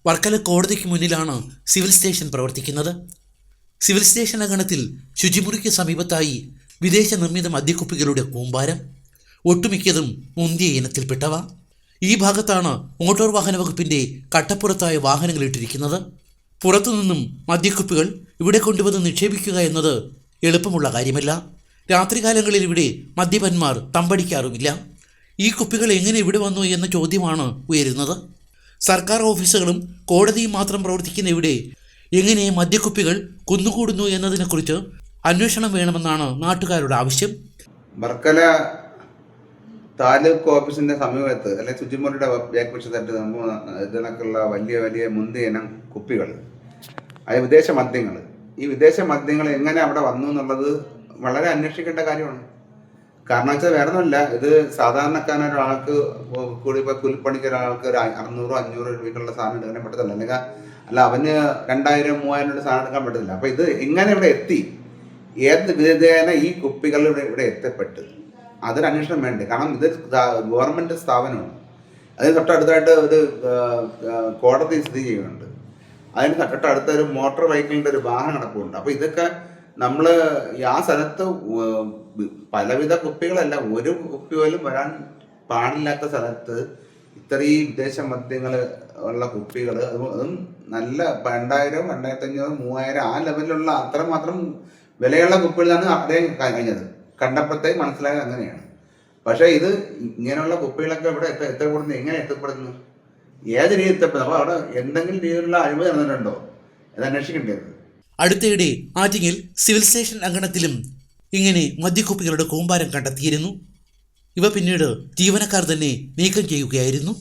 വർക്കല കോടതിക്ക് മുന്നിലാണ് civil station പ്രവർത്തിക്കുന്നത്. സിവിൽ സ്റ്റേഷൻ അങ്കണത്തിൽ ശുചിമുറിക്ക് സമീപത്തായി വിദേശ നിർമ്മിത മദ്യക്കുപ്പികളുടെ കൂമ്പാരം, ഒട്ടുമിക്കതും മുന്തിയ ഇനത്തിൽപ്പെട്ടവ. ഈ ഭാഗത്താണ് മോട്ടോർ വാഹന വകുപ്പിൻ്റെ കട്ടപ്പുറത്തായ വാഹനങ്ങൾ ഇട്ടിരിക്കുന്നത്. പുറത്തുനിന്നും മദ്യക്കുപ്പികൾ ഇവിടെ കൊണ്ടുവന്ന് നിക്ഷേപിക്കുക എന്നത് എളുപ്പമുള്ള കാര്യമല്ല. രാത്രികാലങ്ങളിൽ ഇവിടെ മദ്യപന്മാർ തമ്പടിക്കാറുമില്ല. ഈ കുപ്പികൾ എങ്ങനെ ഇവിടെ വന്നു എന്ന ചോദ്യമാണ് ഉയരുന്നത്. സർക്കാർ ഓഫീസുകളും കോടതിയും മാത്രം പ്രവർത്തിക്കുന്ന ഇവിടെ എങ്ങനെ മദ്യക്കുപ്പികൾ കുന്നുകൂടുന്നു എന്നതിനെക്കുറിച്ച് അന്വേഷണം വേണമെന്നാണ് നാട്ടുകാരുടെ ആവശ്യം. വർക്കല താലൂക്ക് ഓഫീസിന്റെ സമീപത്ത് അല്ലെങ്കിൽ ശുചിമുറിയുടെ ബാക്ക് വശത്തായിട്ട് ഇതിനൊക്കെയുള്ള വലിയ വലിയ മുന്തിയ ഇനം കുപ്പികൾ, അത് വിദേശ മദ്യങ്ങൾ. ഈ വിദേശ മദ്യങ്ങൾ എങ്ങനെ അവിടെ വന്നു എന്നുള്ളത് വളരെ അന്വേഷിക്കേണ്ട കാര്യമാണ്. കാരണം വെച്ചാൽ വേറെ ഒന്നുമില്ല, ഇത് സാധാരണക്കാരൻ ഒരാൾക്ക് കൂടി ഇപ്പോൾ കൂലിപ്പണിക്ക് ഒരാൾക്ക് ഒരു 600-500 രൂപയ്ക്കുള്ള സാധനം എടുക്കാൻ പറ്റത്തില്ല, അല്ലെങ്കിൽ അല്ല അവന് 2000-3000 രൂപയുടെ സാധനം എടുക്കാൻ പറ്റത്തില്ല. അപ്പോൾ ഇത് എങ്ങനെ ഇവിടെ എത്തി, ഏത് വിധേന ഈ കുപ്പികൾ ഇവിടെ എത്തപ്പെട്ട്, അതൊരു അന്വേഷണം വേണ്ടേ. കാരണം ഇത് ഗവൺമെൻറ് സ്ഥാപനമാണ്. അതിന് തൊട്ടടുത്തായിട്ട് ഒരു കോടതി സ്ഥിതി ചെയ്യുന്നുണ്ട്. അതിന് തൊട്ടടുത്ത ഒരു മോട്ടോർ വെഹിക്കിളിൻ്റെ ഒരു വാഹനം നടക്കുന്നുണ്ട്. അപ്പോൾ ഇതൊക്കെ നമ്മൾ ആ സ്ഥലത്ത് പലവിധ കുപ്പികളല്ല, ഒരു കുപ്പി പോലും വരാൻ പാടില്ലാത്ത സ്ഥലത്ത് ഇത്രയും വിദേശ മദ്യങ്ങൾ ഉള്ള കുപ്പികൾ, അതും നല്ല 2000, 2500, 3000 ആ ലെവലിലുള്ള അത്രമാത്രം വിലയുള്ള കുപ്പികളാണ് അദ്ദേഹം കഴിഞ്ഞത്. കണ്ടപ്പോഴത്തേക്ക് മനസ്സിലായത് അങ്ങനെയാണ്. പക്ഷേ ഇത് ഇങ്ങനെയുള്ള കുപ്പികളൊക്കെ ഇവിടെ എത്തപ്പെടുന്നു, എങ്ങനെ എത്തപ്പെടുന്നു, ഏത് രീതി എത്തപ്പെടുന്നു? അപ്പോൾ അവിടെ എന്തെങ്കിലും രീതിയിലുള്ള അഴിമതി നടന്നിട്ടുണ്ടോ അത് അന്വേഷിക്കേണ്ടത്. അടുത്തിടെ ആറ്റിങ്ങൽ സിവിൽ സ്റ്റേഷൻ അങ്കണത്തിലും ഇങ്ങനെ മദ്യക്കുപ്പികളുടെ കൂമ്പാരം കണ്ടെത്തിയിരുന്നു. ഇവ പിന്നീട് ജീവനക്കാർ തന്നെ നീക്കം ചെയ്യുകയായിരുന്നു.